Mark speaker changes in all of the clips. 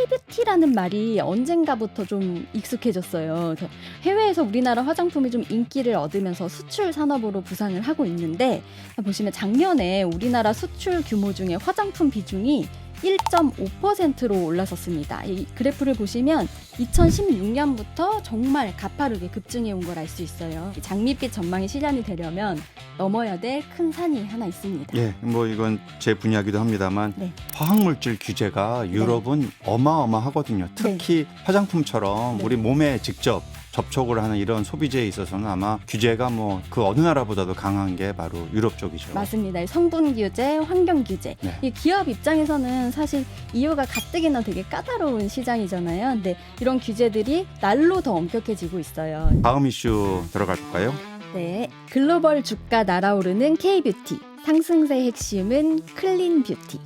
Speaker 1: K-뷰티라는 말이 언젠가부터 좀 익숙해졌어요. 그래서 해외에서 우리나라 화장품이 좀 인기를 얻으면서 수출 산업으로 부상을 하고 있는데, 보시면 작년에 우리나라 수출 규모 중에 화장품 비중이 1.5%로 올라섰습니다. 이 그래프를 보시면 2016년부터 정말 가파르게 급증해 온 걸 알 수 있어요. 장밋빛 전망이 실현이 되려면 넘어야 될 큰 산이 하나 있습니다.
Speaker 2: 예, 뭐 이건 제 분야이기도 합니다만
Speaker 1: 네.
Speaker 2: 화학물질 규제가 유럽은 어마어마하거든요. 특히 화장품처럼
Speaker 1: 네.
Speaker 2: 우리 몸에 직접 접촉을 하는 이런 소비재에 있어서는 아마 규제가 뭐 그 어느 나라보다도 강한 게 바로 유럽 쪽이죠.
Speaker 1: 맞습니다. 성분 규제, 환경 규제.
Speaker 2: 네.
Speaker 1: 이 기업 입장에서는 사실 이유가 가뜩이나 되게 까다로운 시장이잖아요. 근데 이런 규제들이 날로 더 엄격해지고 있어요.
Speaker 2: 다음 이슈 들어가 볼까요?
Speaker 1: 네, 글로벌 주가 날아오르는 K-뷰티. 상승세 핵심은 클린 뷰티.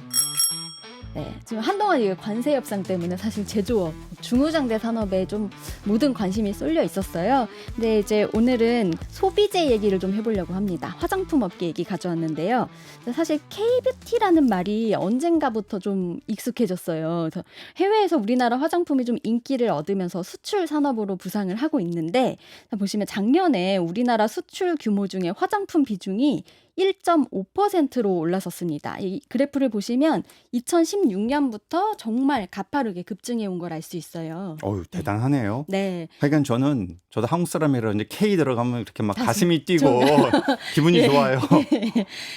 Speaker 1: 네, 지금 한동안 이게 관세 협상 때문에 사실 제조업, 중후장대 산업에 좀 모든 관심이 쏠려 있었어요. 근데 이제 오늘은 소비재 얘기를 좀 해보려고 합니다. 화장품 업계 얘기 가져왔는데요. 사실 K-뷰티라는 말이 언젠가부터 좀 익숙해졌어요. 그래서 해외에서 우리나라 화장품이 좀 인기를 얻으면서 수출 산업으로 부상을 하고 있는데, 보시면 작년에 우리나라 수출 규모 중에 화장품 비중이 1.5%로 올라섰습니다. 이 그래프를 보시면 2016년부터 정말 가파르게 급증해 온 걸 알 수 있어요.
Speaker 2: 어유 대단하네요.
Speaker 1: 네.
Speaker 2: 하여간 저도 한국 사람이라 이제 K 들어가면 이렇게 막 가슴이 뛰고 기분이
Speaker 1: 예.
Speaker 2: 좋아요.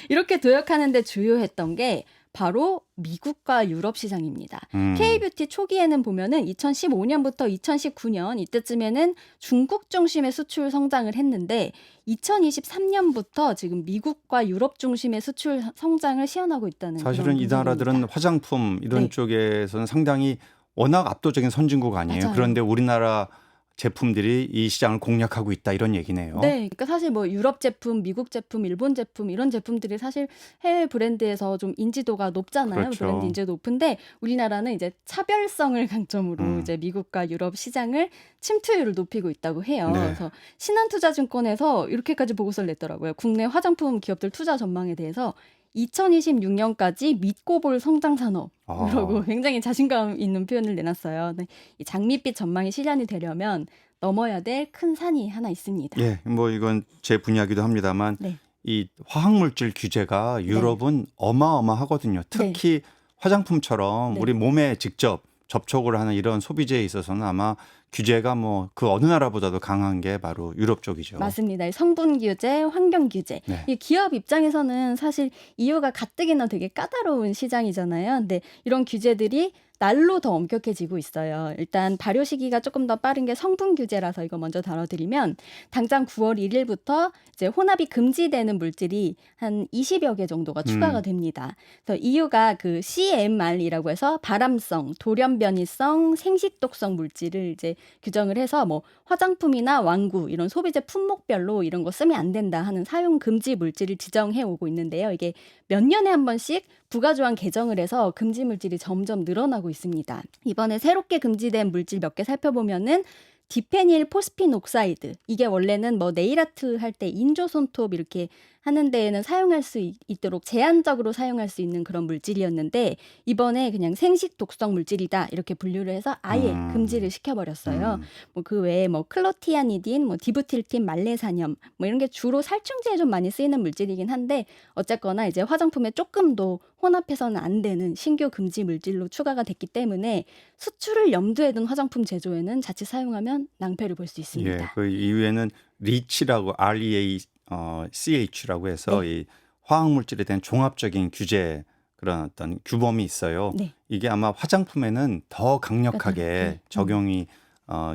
Speaker 1: 이렇게 도약하는데 주요했던 게 바로 미국과 유럽 시장입니다. K-뷰티 초기에는 보면은 2015년부터 2019년 이때쯤에는 중국 중심의 수출 성장을 했는데 2023년부터 지금 미국과 유럽 중심의 수출 성장을 시현하고 있다는
Speaker 2: 사실은
Speaker 1: 그런
Speaker 2: 이 나라들은
Speaker 1: 분석입니다.
Speaker 2: 화장품 이런
Speaker 1: 네.
Speaker 2: 쪽에서는 상당히 워낙 압도적인 선진국 아니에요.
Speaker 1: 맞아요.
Speaker 2: 그런데 우리나라 제품들이 이 시장을 공략하고 있다 이런 얘기네요.
Speaker 1: 네, 그러니까 사실 뭐 유럽 제품, 미국 제품, 일본 제품 이런 제품들이 사실 해외 브랜드에서 좀 인지도가 높잖아요.
Speaker 2: 그렇죠.
Speaker 1: 브랜드 인지도 높은데 우리나라는 이제 차별성을 강점으로 이제 미국과 유럽 시장을 침투율을 높이고 있다고 해요.
Speaker 2: 네.
Speaker 1: 그래서 신한투자증권에서 이렇게까지 보고서를 냈더라고요. 국내 화장품 기업들 투자 전망에 대해서 2026년까지 믿고 볼 성장 산업이라고 굉장히 자신감 있는 표현을 내놨어요. 네, 이 장밋빛 전망이 실현이 되려면 넘어야 될 큰 산이 하나 있습니다.
Speaker 2: 예, 뭐 이건 제 분야이기도 합니다만
Speaker 1: 네.
Speaker 2: 이 화학물질 규제가 유럽은 어마어마하거든요. 특히 화장품처럼
Speaker 1: 네.
Speaker 2: 우리 몸에 직접 접촉을 하는 이런 소비재에 있어서는 아마 규제가 뭐 그 어느 나라보다도 강한 게 바로 유럽 쪽이죠.
Speaker 1: 맞습니다. 성분 규제, 환경 규제.
Speaker 2: 네.
Speaker 1: 이 기업 입장에서는 사실 이유가 가뜩이나 되게 까다로운 시장이잖아요. 근데 이런 규제들이 날로 더 엄격해지고 있어요. 일단 발효 시기가 조금 더 빠른 게 성분 규제라서 이거 먼저 다뤄드리면 당장 9월 1일부터 이제 혼합이 금지되는 물질이 한 20여 개 정도가 추가가 됩니다. 그래서 이유가 그 CMR이라고 해서 발암성, 돌연변이성, 생식독성 물질을 이제 규정을 해서 뭐 화장품이나 왕구 이런 소비재 품목별로 이런 거 쓰면 안 된다 하는 사용 금지 물질을 지정해 오고 있는데요. 이게 몇 년에 한 번씩 부가조항 개정을 해서 금지 물질이 점점 늘어나고 있습니다. 이번에 새롭게 금지된 물질 몇 개 살펴보면은 디페닐 포스핀 옥사이드. 이게 원래는 뭐 네일 아트 할 때 인조 손톱 이렇게 하는 데에는 사용할 수 있도록 제한적으로 사용할 수 있는 그런 물질이었는데 이번에 그냥 생식 독성 물질이다 이렇게 분류를 해서 아예 금지를 시켜버렸어요. 뭐 그 외에 뭐 클로티아니딘, 뭐 디부틸틴, 말레사늄 뭐 이런 게 주로 살충제에 좀 많이 쓰이는 물질이긴 한데 어쨌거나 이제 화장품에 조금 더 혼합해서는 안 되는 신규 금지 물질로 추가가 됐기 때문에 수출을 염두에 둔 화장품 제조에는 자칫 사용하면 낭패를 볼 수 있습니다.
Speaker 2: 예, 그 이후에는 리치라고 REACH라고 해서 이 화학물질에 대한 종합적인 규제 그런 어떤 규범이 있어요.
Speaker 1: 네.
Speaker 2: 이게 아마 화장품에는 더 강력하게 적용이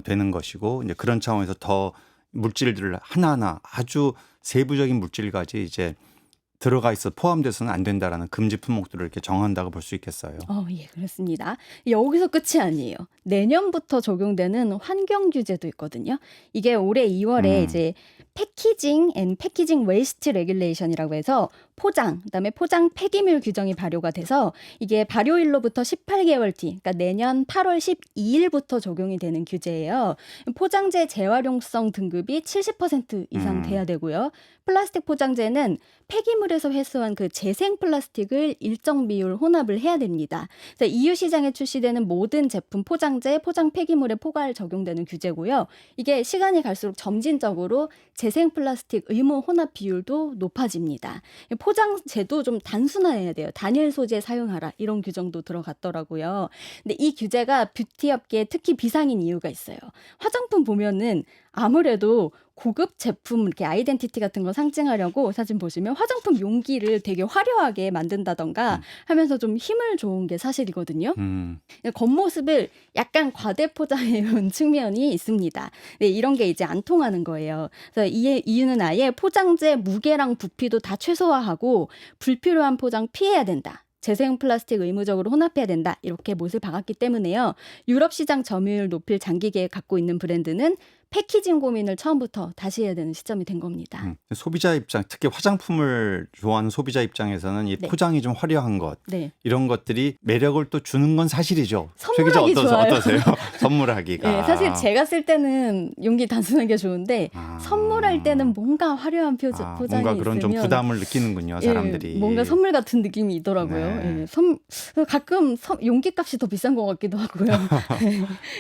Speaker 2: 되는 것이고 이제 그런 차원에서 더 물질들을 하나하나 아주 세부적인 물질까지 이제 들어가 있어 포함돼서는 안 된다라는 금지 품목들을 이렇게 정한다고 볼 수 있겠어요.
Speaker 1: 예, 그렇습니다. 여기서 끝이 아니에요. 내년부터 적용되는 환경 규제도 있거든요. 이게 올해 2월에 이제 패키징 앤 패키징 웨이스트 레귤레이션이라고 해서 포장, 그다음에 포장 폐기물 규정이 발효가 돼서 이게 발효일로부터 18개월 뒤, 그러니까 내년 8월 12일부터 적용이 되는 규제예요. 포장재 재활용성 등급이 70% 이상 돼야 되고요. 플라스틱 포장재는 폐기물에서 회수한 그 재생 플라스틱을 일정 비율 혼합을 해야 됩니다. 그래서 EU 시장에 출시되는 모든 제품 포장재, 포장 폐기물에 포괄 적용되는 규제고요. 이게 시간이 갈수록 점진적으로 재생 플라스틱 의무 혼합 비율도 높아집니다. 포장재도 좀 단순화해야 돼요. 단일 소재 사용하라 이런 규정도 들어갔더라고요. 근데 이 규제가 뷰티 업계에 특히 비상인 이유가 있어요. 화장품 보면은 아무래도 고급 제품 이렇게 아이덴티티 같은 거 상징하려고 사진 보시면 화장품 용기를 되게 화려하게 만든다던가 하면서 좀 힘을 줘온 게 사실이거든요. 겉모습을 약간 과대 포장해온 측면이 있습니다. 네, 이런 게 이제 안 통하는 거예요. 그래서 이유는 아예 포장재 무게랑 부피도 다 최소화하고 불필요한 포장 피해야 된다. 재생 플라스틱 의무적으로 혼합해야 된다. 이렇게 못을 박았기 때문에요. 유럽 시장 점유율 높일 장기 계획 갖고 있는 브랜드는 패키징 고민을 처음부터 다시 해야 되는 시점이 된 겁니다.
Speaker 2: 소비자 입장, 특히 화장품을 좋아하는 소비자 입장에서는 이
Speaker 1: 네.
Speaker 2: 포장이 좀 화려한 것,
Speaker 1: 네.
Speaker 2: 이런 것들이 매력을 또 주는 건 사실이죠.
Speaker 1: 선물하기 좋아요.
Speaker 2: 어떠세요? 선물하기가.
Speaker 1: 네, 사실 제가 쓸 때는 용기 단순하게 좋은데 선물할 때는 뭔가 화려한 포장이
Speaker 2: 뭔가 그런 좀
Speaker 1: 있으면
Speaker 2: 부담을 느끼는군요, 사람들이.
Speaker 1: 예, 뭔가 선물 같은 느낌이 있더라고요.
Speaker 2: 네.
Speaker 1: 예, 가끔 용기 값이 더 비싼 것 같기도 하고요.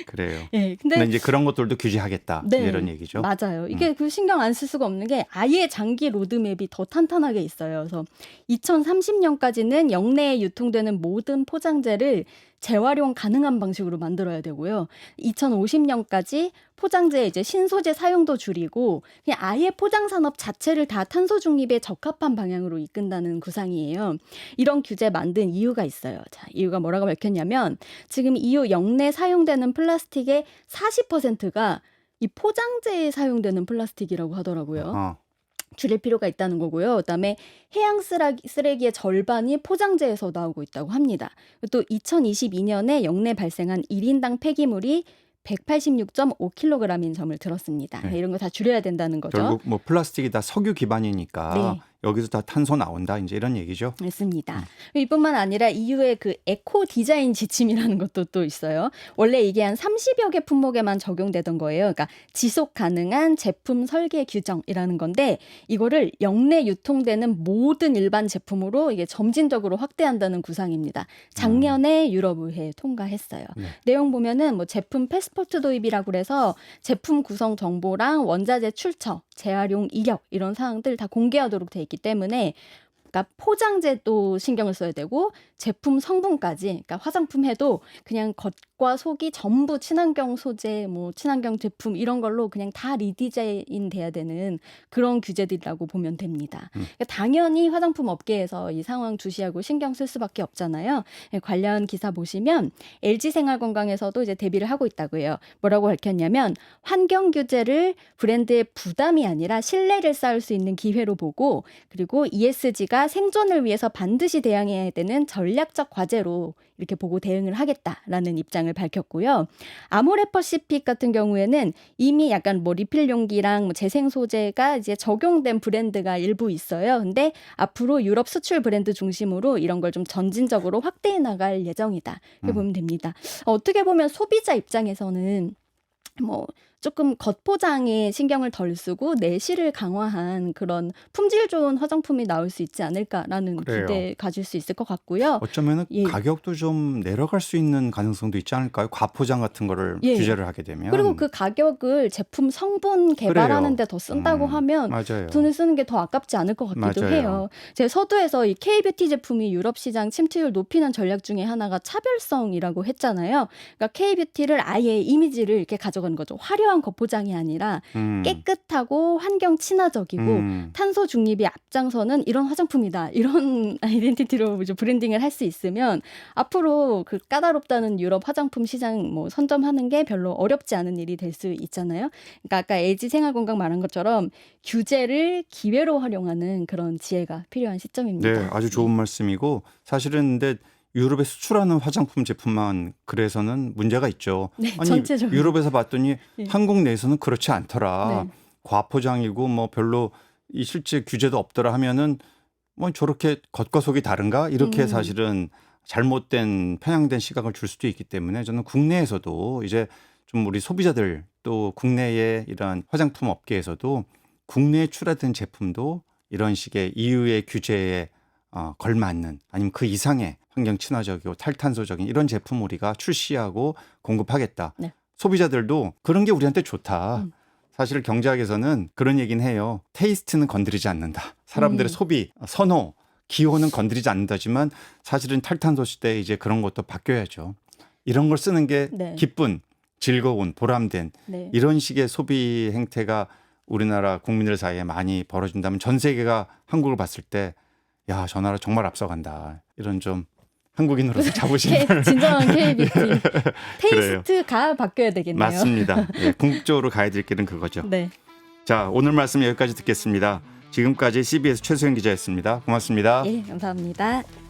Speaker 2: 그래요.
Speaker 1: 예,
Speaker 2: 근데 이제 그런 것들도 규제하겠다.
Speaker 1: 네,
Speaker 2: 이런 얘기죠.
Speaker 1: 맞아요. 이게 그 신경 안 쓸 수가 없는 게 아예 장기 로드맵이 더 탄탄하게 있어요. 그래서 2030년까지는 영내에 유통되는 모든 포장재를 재활용 가능한 방식으로 만들어야 되고요. 2050년까지 포장재 이제 신소재 사용도 줄이고 그냥 아예 포장 산업 자체를 다 탄소 중립에 적합한 방향으로 이끈다는 구상이에요. 이런 규제 만든 이유가 있어요. 자, 이유가 뭐라고 밝혔냐면 지금 EU 영내 사용되는 플라스틱의 40%가 이 포장재에 사용되는 플라스틱이라고 하더라고요. 줄일 필요가 있다는 거고요. 그다음에 해양 쓰레기의 절반이 포장재에서 나오고 있다고 합니다. 또 2022년에 영내 발생한 1인당 폐기물이 186.5kg인 점을 들었습니다.
Speaker 2: 네.
Speaker 1: 이런 거 다 줄여야 된다는 거죠.
Speaker 2: 결국 뭐 플라스틱이 다 석유 기반이니까
Speaker 1: 네.
Speaker 2: 여기서 다 탄소 나온다. 이제 이런 얘기죠.
Speaker 1: 있습니다. 이뿐만 아니라 EU의 그 에코 디자인 지침이라는 것도 또 있어요. 원래 이게 한 30여 개 품목에만 적용되던 거예요. 그러니까 지속 가능한 제품 설계 규정이라는 건데 이거를 영내 유통되는 모든 일반 제품으로 이게 점진적으로 확대한다는 구상입니다. 작년에 유럽의회에 통과했어요.
Speaker 2: 네.
Speaker 1: 내용 보면은 뭐 제품 패스포트 도입이라고 그래서 제품 구성 정보랑 원자재 출처, 재활용 이력 이런 사항들 다 공개하도록 돼 있기 때문에 그러니까 포장재도 신경을 써야 되고 제품 성분까지 그러니까 화장품 해도 그냥 겉과 속이 전부 친환경 소재, 뭐 친환경 제품 이런 걸로 그냥 다 리디자인 돼야 되는 그런 규제들이라고 보면 됩니다. 그러니까 당연히 화장품 업계에서 이 상황 주시하고 신경 쓸 수밖에 없잖아요. 관련 기사 보시면 LG생활건강에서도 이제 대비를 하고 있다고 해요. 뭐라고 밝혔냐면 환경 규제를 브랜드의 부담이 아니라 신뢰를 쌓을 수 있는 기회로 보고 그리고 ESG가 생존을 위해서 반드시 대응해야 되는 전략적 과제로 이렇게 보고 대응을 하겠다라는 입장을 밝혔고요. 아모레퍼시픽 같은 경우에는 이미 약간 뭐 리필 용기랑 뭐 재생 소재가 이제 적용된 브랜드가 일부 있어요. 근데 앞으로 유럽 수출 브랜드 중심으로 이런 걸 좀 점진적으로 확대해 나갈 예정이다. 이렇게 보면 됩니다. 어떻게 보면 소비자 입장에서는 뭐 조금 겉포장에 신경을 덜 쓰고 내실을 강화한 그런 품질 좋은 화장품이 나올 수 있지 않을까라는
Speaker 2: 그래요.
Speaker 1: 기대 가질 수 있을 것 같고요.
Speaker 2: 어쩌면
Speaker 1: 예.
Speaker 2: 가격도 좀 내려갈 수 있는 가능성도 있지 않을까요? 과포장 같은 거를
Speaker 1: 예.
Speaker 2: 규제를 하게 되면.
Speaker 1: 그리고 그 가격을 제품 성분 개발하는 데 더 쓴다고 하면
Speaker 2: 맞아요.
Speaker 1: 돈을 쓰는 게 더 아깝지 않을 것 같기도
Speaker 2: 맞아요.
Speaker 1: 해요. 제 서두에서 이 K뷰티 제품이 유럽 시장 침투율 높이는 전략 중에 하나가 차별성이라고 했잖아요. 그러니까 K뷰티를 아예 이미지를 이렇게 가져가는 거죠. 화려한 겉포장이 아니라 깨끗하고 환경 친화적이고 탄소 중립이 앞장서는 이런 화장품이다. 이런 아이덴티티로 이제 브랜딩을 할 수 있으면 앞으로 그 까다롭다는 유럽 화장품 시장 뭐 선점하는 게 별로 어렵지 않은 일이 될 수 있잖아요. 그러니까 아까 LG 생활건강 말한 것처럼 규제를 기회로 활용하는 그런 지혜가 필요한 시점입니다.
Speaker 2: 네, 아주 좋은 말씀이고 사실은 근데 유럽에 수출하는 화장품 제품만 그래서는 문제가 있죠.
Speaker 1: 네,
Speaker 2: 아니
Speaker 1: 전체적으로.
Speaker 2: 유럽에서 봤더니
Speaker 1: 네.
Speaker 2: 한국 내에서는 그렇지 않더라.
Speaker 1: 네.
Speaker 2: 과포장이고 뭐 별로 이 실제 규제도 없더라 하면은 뭐 저렇게 겉과 속이 다른가 이렇게 사실은 잘못된 편향된 시각을 줄 수도 있기 때문에 저는 국내에서도 이제 좀 우리 소비자들 또 국내의 이러한 화장품 업계에서도 국내에 출하된 제품도 이런 식의 EU의 규제에 걸맞는 아니면 그 이상의 환경 친화적이고 탈탄소적인 이런 제품 우리가 출시하고 공급하겠다.
Speaker 1: 네.
Speaker 2: 소비자들도 그런 게 우리한테 좋다. 사실 경제학에서는 그런 얘기는 해요. 테이스트는 건드리지 않는다. 사람들의 소비, 선호, 기호는 건드리지 않는다지만 사실은 탈탄소 시대에 이제 그런 것도 바뀌어야죠. 이런 걸 쓰는 게
Speaker 1: 네.
Speaker 2: 기쁜, 즐거운, 보람된
Speaker 1: 네.
Speaker 2: 이런 식의 소비 행태가 우리나라 국민들 사이에 많이 벌어진다면 전 세계가 한국을 봤을 때 야, 저 나라 정말 앞서간다. 이런 좀 한국인으로서 자부심을
Speaker 1: 진정한 KBT.
Speaker 2: 그래요.
Speaker 1: 테이스트가 바뀌어야 되겠네요.
Speaker 2: 맞습니다. 예, 궁극적으로 가야 될 길은 그거죠.
Speaker 1: 네.
Speaker 2: 자, 오늘 말씀 여기까지 듣겠습니다. 지금까지 CBS 최수영 기자였습니다. 고맙습니다.
Speaker 1: 예, 감사합니다.